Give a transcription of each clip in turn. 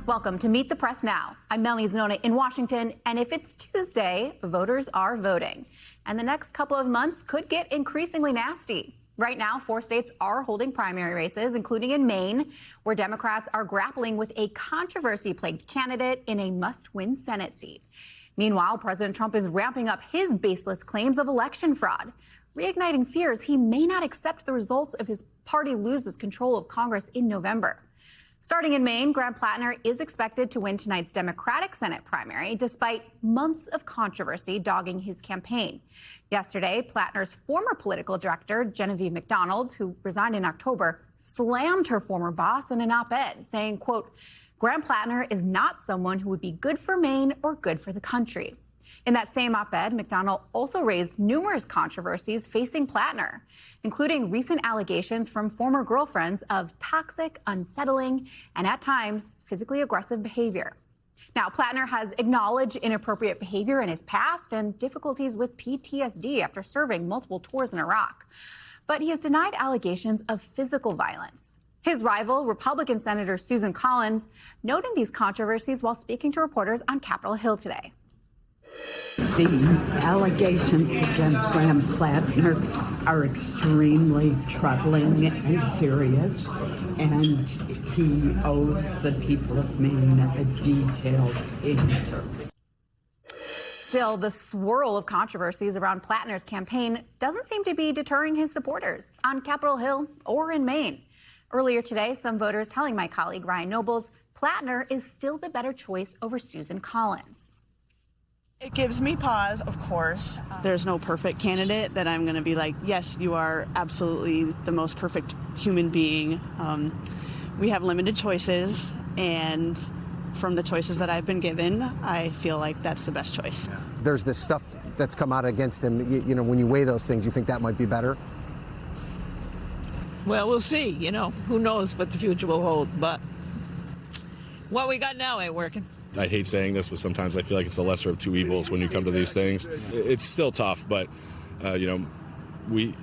Welcome to Meet the Press Now. I'm Melanie Zanona in Washington, and if it's Tuesday, voters are voting. And the next couple of months could get increasingly nasty. Right now, 4 states are holding primary races, including in Maine, where Democrats are grappling with a controversy-plagued candidate in a must-win Senate seat. Meanwhile, President Trump is ramping up his baseless claims of election fraud, reigniting fears he may not accept the results if his party loses control of Congress in November. Starting in Maine, Graham Platner is expected to win tonight's Democratic Senate primary, despite months of controversy dogging his campaign. Yesterday, Platner's former political director, Genevieve McDonald, who resigned in October, slammed her former boss in an op-ed, saying, quote, "Graham Platner is not someone who would be good for Maine or good for the country." In that same op-ed, McDonald also raised numerous controversies facing Platner, including recent allegations from former girlfriends of toxic, unsettling, and at times physically aggressive behavior. Now, Platner has acknowledged inappropriate behavior in his past and difficulties with PTSD after serving multiple tours in Iraq. But he has denied allegations of physical violence. His rival, Republican Senator Susan Collins, noting these controversies while speaking to reporters on Capitol Hill today. The allegations against Graham Platner are extremely troubling and serious, and he owes the people of Maine a detailed answer. Still, the swirl of controversies around Platner's campaign doesn't seem to be deterring his supporters on Capitol Hill or in Maine. Earlier today, some voters telling my colleague Ryan Nobles Platner is still the better choice over Susan Collins. It gives me pause, of course. There's no perfect candidate that I'm going to be like, yes, you are absolutely the most perfect human being. We have limited choices, and from the choices that I've been given, I feel like that's the best choice. There's this stuff that's come out against him. You know, when you weigh those things, you think that might be better? Well, we'll see. You know, who knows what the future will hold, but what we got now ain't working. I hate saying this, but sometimes I feel like it's the lesser of two evils when you come to these things. It's still tough, but, you know,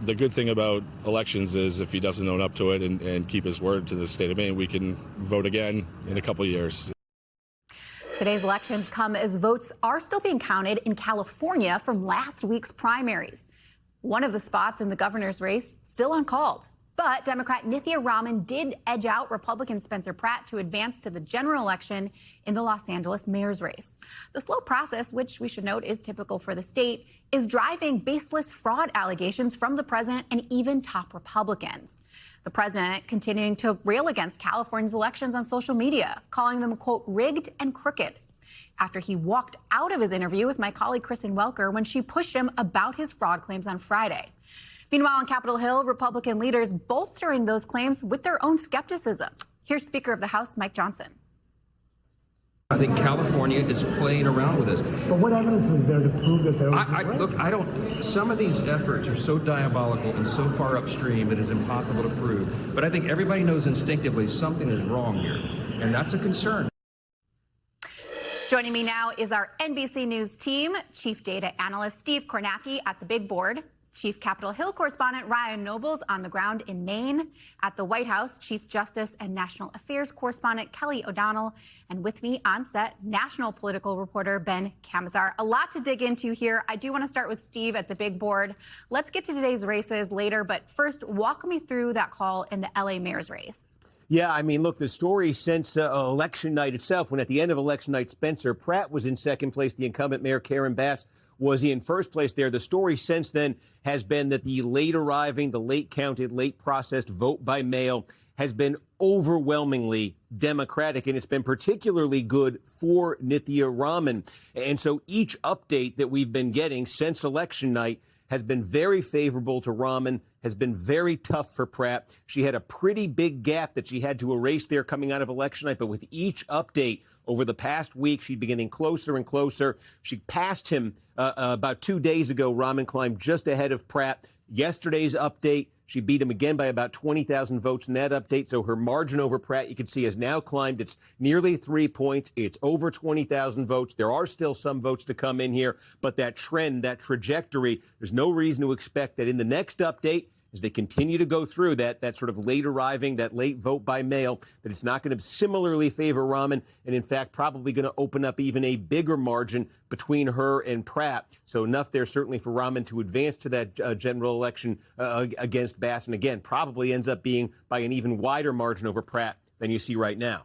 the good thing about elections is if he doesn't own up to it and keep his word to the state of Maine, we can vote again in a couple of years. Today's elections come as votes are still being counted in California from last week's primaries. One of the spots in the governor's race still uncalled. But Democrat Nithya Raman did edge out Republican Spencer Pratt to advance to the general election in the Los Angeles mayor's race. The slow process, which we should note is typical for the state, is driving baseless fraud allegations from the president and even top Republicans. The president continuing to rail against California's elections on social media, calling them, quote, rigged and crooked, after he walked out of his interview with my colleague Kristen Welker when she pushed him about his fraud claims on Friday. Meanwhile, on Capitol Hill, Republican leaders bolstering those claims with their own skepticism. Here's Speaker of the House Mike Johnson. I think California is playing around with this. But what evidence is there to prove that there was Look, I don't. Some of these efforts are so diabolical and so far upstream it is impossible to prove. But I think everybody knows instinctively something is wrong here, and that's a concern. Joining me now is our NBC News team, Chief Data Analyst Steve Kornacki at the Big Board, Chief Capitol Hill correspondent Ryan Nobles on the ground in Maine, at the White House, Chief Justice and National Affairs correspondent Kelly O'Donnell, and with me on set, national political reporter Ben Kamisar. A lot to dig into here. I do want to start with Steve at the Big Board. Let's get to today's races later, but first, walk me through that call in the LA mayor's race. Yeah, I mean, look, the story since election night itself, when at the end of election night, Spencer Pratt was in second place, the incumbent mayor Karen Bass was in first place there. The story since then has been that the late arriving, the late counted, late processed vote by mail has been overwhelmingly Democratic, and it's been particularly good for Nithya Raman. And so each update that we've been getting since election night has been very favorable to Raman, has been very tough for Pratt. She had a pretty big gap that she had to erase there coming out of election night, but with each update over the past week, she'd be getting closer and closer. She passed him about 2 days ago. Raman climbed just ahead of Pratt. Yesterday's update, she beat him again by about 20,000 votes in that update. So her margin over Pratt, you can see, has now climbed. It's nearly 3 points. It's over 20,000 votes. There are still some votes to come in here, but that trend, that trajectory, there's no reason to expect that in the next update, as they continue to go through that sort of late arriving, that late vote by mail, that it's not going to similarly favor Rahman, and in fact probably going to open up even a bigger margin between her and Pratt. So enough there certainly for Rahman to advance to that general election against Bass, and again probably ends up being by an even wider margin over Pratt than you see right now.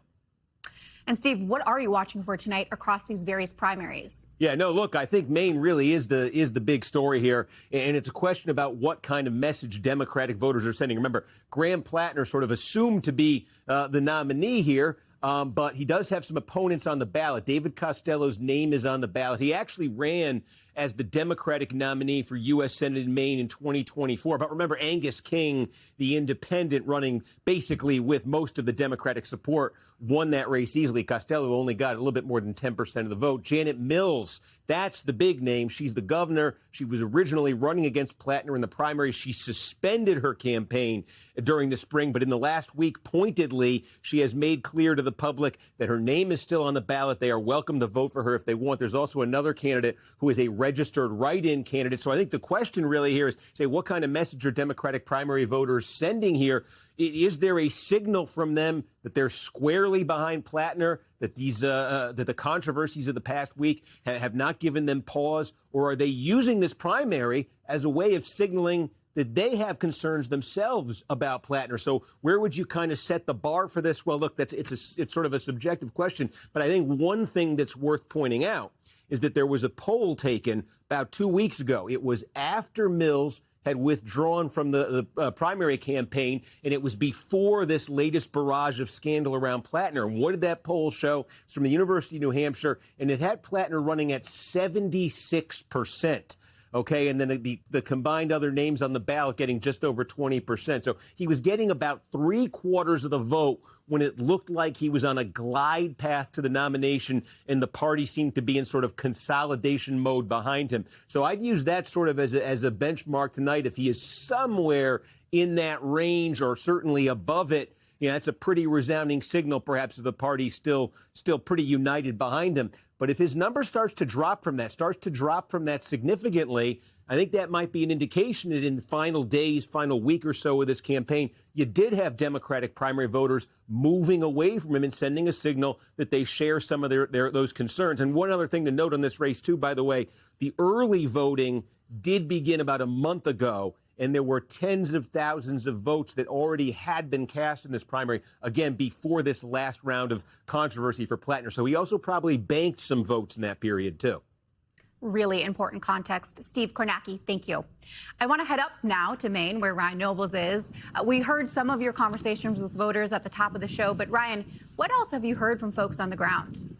And Steve, what are you watching for tonight across these various primaries? Yeah, no, look, I think Maine really is the big story here, and it's a question about what kind of message Democratic voters are sending. Remember, Graham Platner sort of assumed to be the nominee here, but he does have some opponents on the ballot. David Costello's name is on the ballot. He actually ran as the Democratic nominee for U.S. Senate in Maine in 2024. But remember, Angus King, the independent running basically with most of the Democratic support, won that race easily. Costello only got a little bit more than 10% of the vote. Janet Mills, that's the big name. She's the governor. She was originally running against Platner in the primary. She suspended her campaign during the spring, but in the last week, pointedly, she has made clear to the public that her name is still on the ballot. They are welcome to vote for her if they want. There's also another candidate who is a registered write-in candidate. So I think the question really here is, say, what kind of message are Democratic primary voters sending here? Is there a signal from them that they're squarely behind Platner, that that the controversies of the past week have not given them pause, or are they using this primary as a way of signaling that they have concerns themselves about Platner? So where would you kind of set the bar for this? Well, look, it's sort of a subjective question, but I think one thing that's worth pointing out is that there was a poll taken about 2 weeks ago. It was after Mills had withdrawn from the primary campaign, and it was before this latest barrage of scandal around Platner. And what did that poll show? It's from the University of New Hampshire, and it had Platner running at 76%. Okay, and then the combined other names on the ballot getting just over 20%. So he was getting about 3/4 of the vote when it looked like he was on a glide path to the nomination, and the party seemed to be in sort of consolidation mode behind him. So I'd use that sort of as a benchmark tonight. If he is somewhere in that range or certainly above it, you know, that's a pretty resounding signal, perhaps, of the party still pretty united behind him. But if his number starts to drop from that significantly, I think that might be an indication that in the final days, final week or so of this campaign, you did have Democratic primary voters moving away from him and sending a signal that they share some of those concerns. And one other thing to note on this race, too, by the way, the early voting did begin about a month ago, and there were tens of thousands of votes that already had been cast in this primary, again, before this last round of controversy for Platner. So he also probably banked some votes in that period, too. Really important context. Steve Kornacki, thank you. I want to head up now to Maine, where Ryan Nobles is. We heard some of your conversations with voters at the top of the show, but Ryan, what else have you heard from folks on the ground?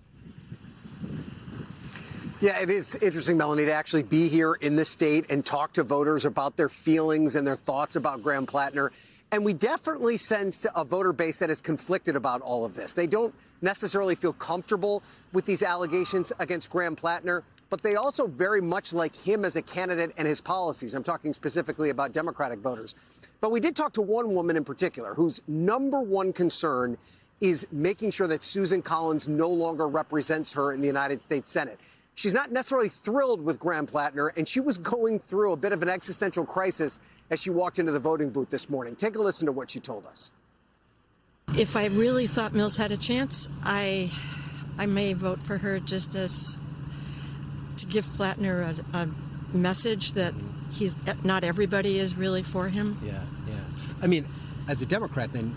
Yeah, it is interesting, Melanie, to actually be here in this state and talk to voters about their feelings and their thoughts about Graham Platner. And we definitely sense a voter base that is conflicted about all of this. They don't necessarily feel comfortable with these allegations against Graham Platner, but they also very much like him as a candidate and his policies. I'm talking specifically about Democratic voters. But we did talk to one woman in particular whose number one concern is making sure that Susan Collins no longer represents her in the United States Senate. She's not necessarily thrilled with Graham Platner, and she was going through a bit of an existential crisis as she walked into the voting booth this morning. Take a listen to what she told us. If I really thought Mills had a chance, I may vote for her just as to give Platner a message that not everybody is really for him. Yeah. I mean, as a Democrat, then,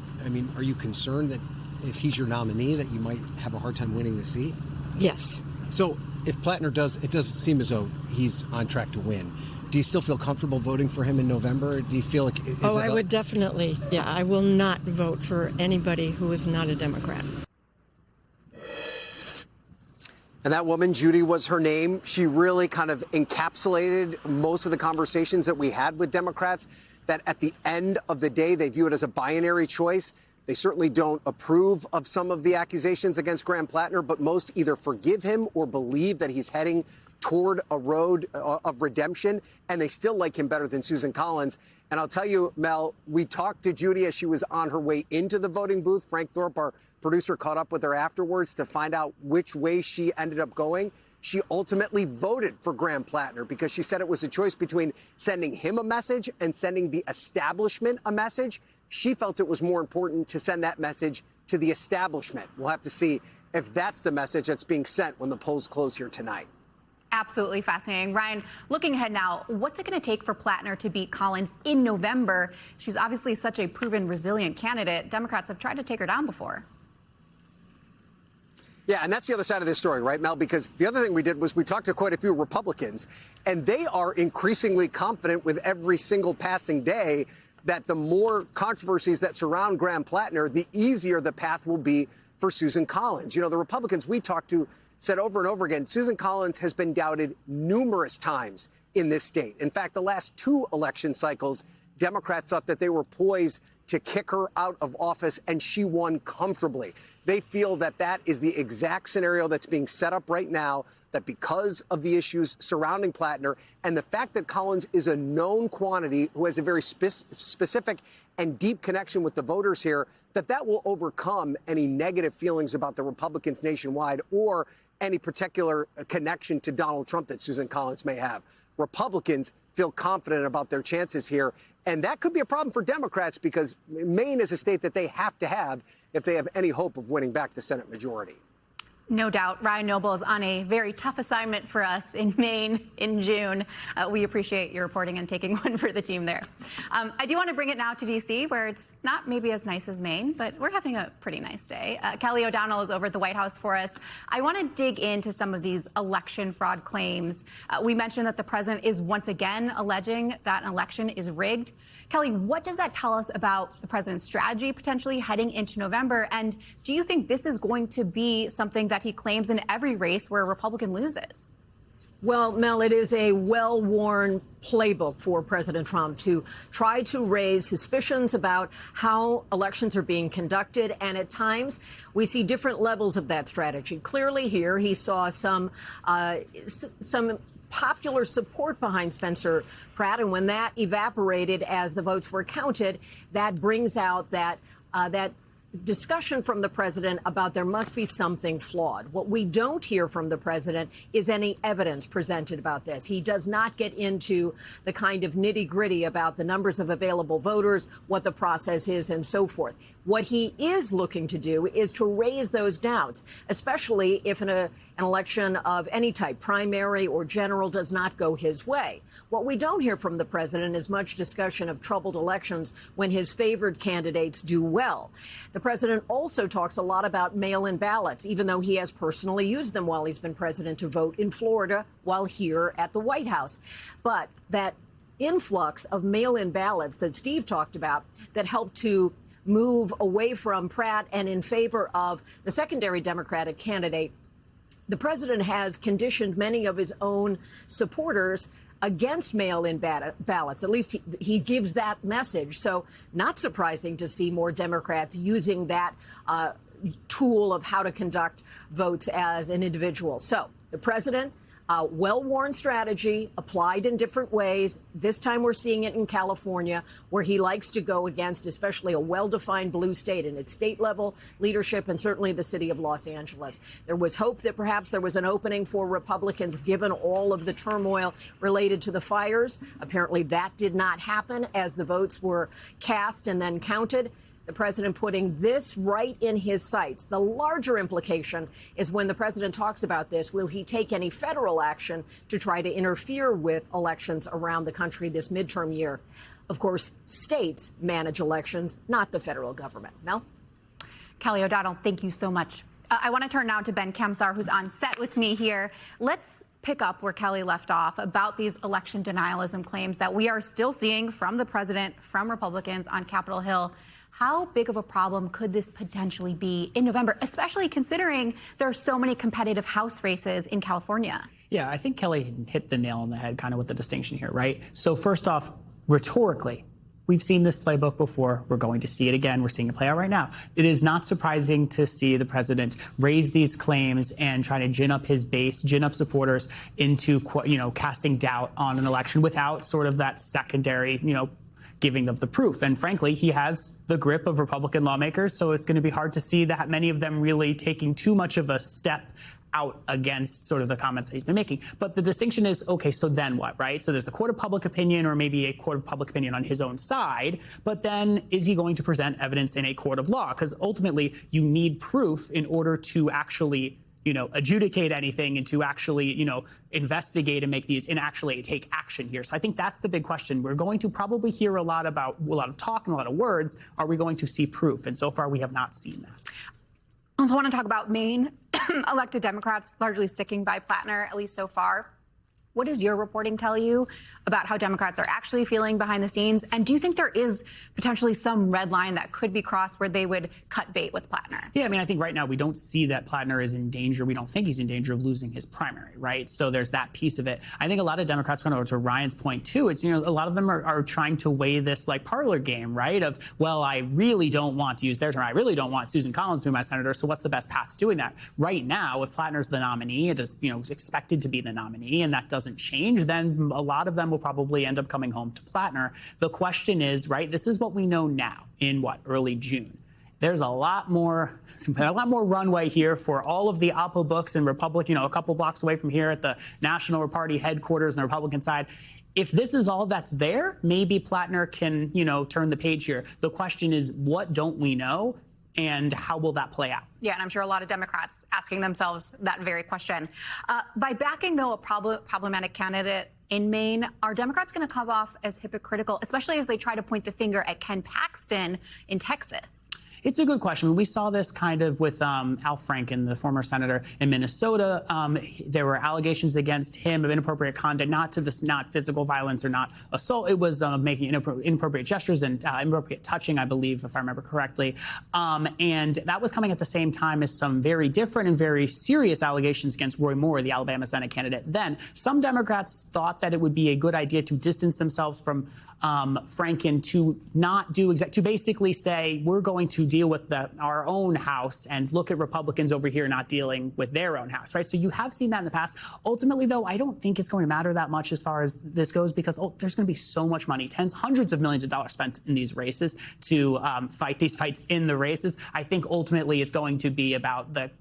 are you concerned that if he's your nominee that you might have a hard time winning the seat? Yes. So if Platner it doesn't seem as though he's on track to win. Do you still feel comfortable voting for him in November? Do you feel like... I would definitely. Yeah, I will not vote for anybody who is not a Democrat. And that woman, Judy, was her name. She really kind of encapsulated most of the conversations that we had with Democrats, that at the end of the day, they view it as a binary choice. They certainly don't approve of some of the accusations against Graham Platner, but most either forgive him or believe that he's heading toward a road of redemption, and they still like him better than Susan Collins. And I'll tell you, Mel, we talked to Judy as she was on her way into the voting booth. Frank Thorpe, our producer, caught up with her afterwards to find out which way she ended up going. She ultimately voted for Graham Platner because she said it was a choice between sending him a message and sending the establishment a message. She felt it was more important to send that message to the establishment. We'll have to see if that's the message that's being sent when the polls close here tonight. Absolutely fascinating. Ryan, looking ahead now, what's it going to take for Platner to beat Collins in November? She's obviously such a proven, resilient candidate. Democrats have tried to take her down before. Yeah, and that's the other side of this story, right, Mel? Because the other thing we did was we talked to quite a few Republicans, and they are increasingly confident with every single passing day that the more controversies that surround Graham Platner, the easier the path will be for Susan Collins. You know, the Republicans we talked to said over and over again, Susan Collins has been doubted numerous times in this state. In fact, the last 2 election cycles, Democrats thought that they were poised to kick her out of office, and she won comfortably. They feel that that is the exact scenario that's being set up right now, that because of the issues surrounding Platner and the fact that Collins is a known quantity who has a very specific and deep connection with the voters here, that will overcome any negative feelings about the Republicans nationwide or any particular connection to Donald Trump that Susan Collins may have. Republicans feel confident about their chances here. And that could be a problem for Democrats because Maine is a state that they have to have if they have any hope of winning back the Senate majority. No doubt. Ryan Noble is on a very tough assignment for us in Maine in June. We appreciate your reporting and taking one for the team there. I do want to bring it now to D.C., where it's not maybe as nice as Maine, but we're having a pretty nice day. Kelly O'Donnell is over at the White House for us. I want to dig into some of these election fraud claims. We mentioned that the president is once again alleging that an election is rigged. Kelly, what does that tell us about the president's strategy potentially heading into November? And do you think this is going to be something that he claims in every race where a Republican loses? Well, Mel, it is a well-worn playbook for President Trump to try to raise suspicions about how elections are being conducted. And at times, we see different levels of that strategy. Clearly here, he saw some popular support behind Spencer Pratt. And when that evaporated as the votes were counted, that brings out that discussion from the president about there must be something flawed. What we don't hear from the president is any evidence presented about this. He does not get into the kind of nitty-gritty about the numbers of available voters, what the process is, and so forth. What he is looking to do is to raise those doubts, especially if an election of any type, primary or general, does not go his way. What we don't hear from the president is much discussion of troubled elections when his favored candidates do well. The president also talks a lot about mail-in ballots, even though he has personally used them while he's been president to vote in Florida while here at the White House. But that influx of mail-in ballots that Steve talked about that helped to move away from Pratt and in favor of the secondary Democratic candidate, the president has conditioned many of his own supporters against mail-in ballots. At least he gives that message. So not surprising to see more Democrats using that tool of how to conduct votes as an individual. So the president, well-worn strategy, applied in different ways. This time we're seeing it in California, where he likes to go against especially a well-defined blue state in its state-level leadership and certainly the city of Los Angeles. There was hope that perhaps there was an opening for Republicans given all of the turmoil related to the fires. Apparently that did not happen as the votes were cast and then counted. The president putting this right in his sights. The larger implication is when the president talks about this, will he take any federal action to try to interfere with elections around the country this midterm year? Of course, states manage elections, not the federal government. Mel? Kelly O'Donnell, thank you so much. I want to turn now to Ben Kamisar, who's on set with me here. Let's pick up where Kelly left off about these election denialism claims that we are still seeing from the president, from Republicans on Capitol Hill. How big of a problem could this potentially be in November, especially considering there are so many competitive House races in California? Yeah, I think Kelly hit the nail on the head kind of with the distinction here, right? So first off, rhetorically, we've seen this playbook before. We're going to see it again. We're seeing it play out right now. It is not surprising to see the president raise these claims and try to gin up his base, gin up supporters into, casting doubt on an election without sort of that secondary, giving of the proof. And frankly, he has the grip of Republican lawmakers, so it's going to be hard to see that many of them really taking too much of a step out against sort of the comments that he's been making. But the distinction is, okay, so then what, right? So there's the court of public opinion, or maybe a court of public opinion on his own side, but then is he going to present evidence in a court of law? Because ultimately you need proof in order to actually adjudicate anything and to actually, investigate and make these and actually take action here. So I think that's the big question. We're going to probably hear a lot of talk and a lot of words. Are we going to see proof? And so far we have not seen that. I also want to talk about Maine. Elected Democrats largely sticking by Platner, at least so far. What does your reporting tell you about how Democrats are actually feeling behind the scenes? And do you think there is potentially some red line that could be crossed where they would cut bait with Platner? Yeah, I mean, I think right now we don't see that Platner is in danger. We don't think he's in danger of losing his primary, right? So there's that piece of it. I think a lot of Democrats, to Ryan's point too, it's, a lot of them are trying to weigh this like parlor game, right? Of, well, I really don't want to use their term. I really don't want Susan Collins to be my senator. So what's the best path to doing that? Right now, if Platner's the nominee, it is, expected to be the nominee, and that doesn't change, then a lot of them will probably end up coming home to Platner. The question is, right, this is what we know now in early June. There's a lot more runway here for all of the Oppo books and Republican, a couple blocks away from here at the National Party headquarters on the Republican side. If this is all that's there, maybe Platner can, turn the page here. The question is, what don't we know? And how will that play out? Yeah, and I'm sure a lot of Democrats asking themselves that very question. By backing, though, a problematic candidate in Maine, are Democrats going to come off as hypocritical, especially as they try to point the finger at Ken Paxton in Texas? It's a good question. We saw this kind of with Al Franken, the former senator in Minnesota. There were allegations against him of inappropriate conduct, not physical violence or not assault. It was making inappropriate gestures and inappropriate touching, I believe, if I remember correctly. And that was coming at the same time as some very different and very serious allegations against Roy Moore, the Alabama Senate candidate. Then some Democrats thought that it would be a good idea to distance themselves from Franken, to basically say, we're going to deal with our own House and look at Republicans over here not dealing with their own House, right? So you have seen that in the past. Ultimately, though, I don't think it's going to matter that much as far as this goes, because there's going to be so much money, hundreds of millions of dollars spent in these races to fight these fights in the races. I think ultimately it's going to be about the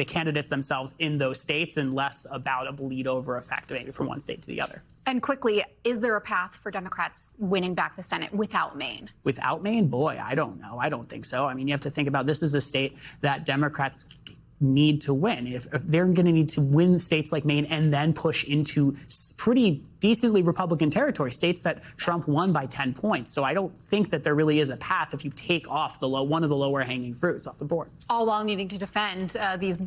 candidates themselves in those states and less about a bleed over effect maybe from one state to the other. And quickly, is there a path for Democrats winning back the Senate without Maine? Without Maine? Boy, I don't know. I don't think so. I mean, you have to think about this is a state that Democrats need to win. If they're going to need to win states like Maine and then push into pretty decently Republican territory, states that Trump won by 10 points. So I don't think that there really is a path if you take off one of the lower hanging fruits off the board. All while needing to defend these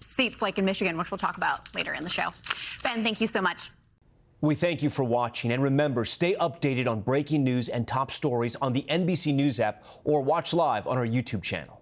seats like in Michigan, which we'll talk about later in the show. Ben, thank you so much. We thank you for watching, and remember, stay updated on breaking news and top stories on the NBC News app or watch live on our YouTube channel.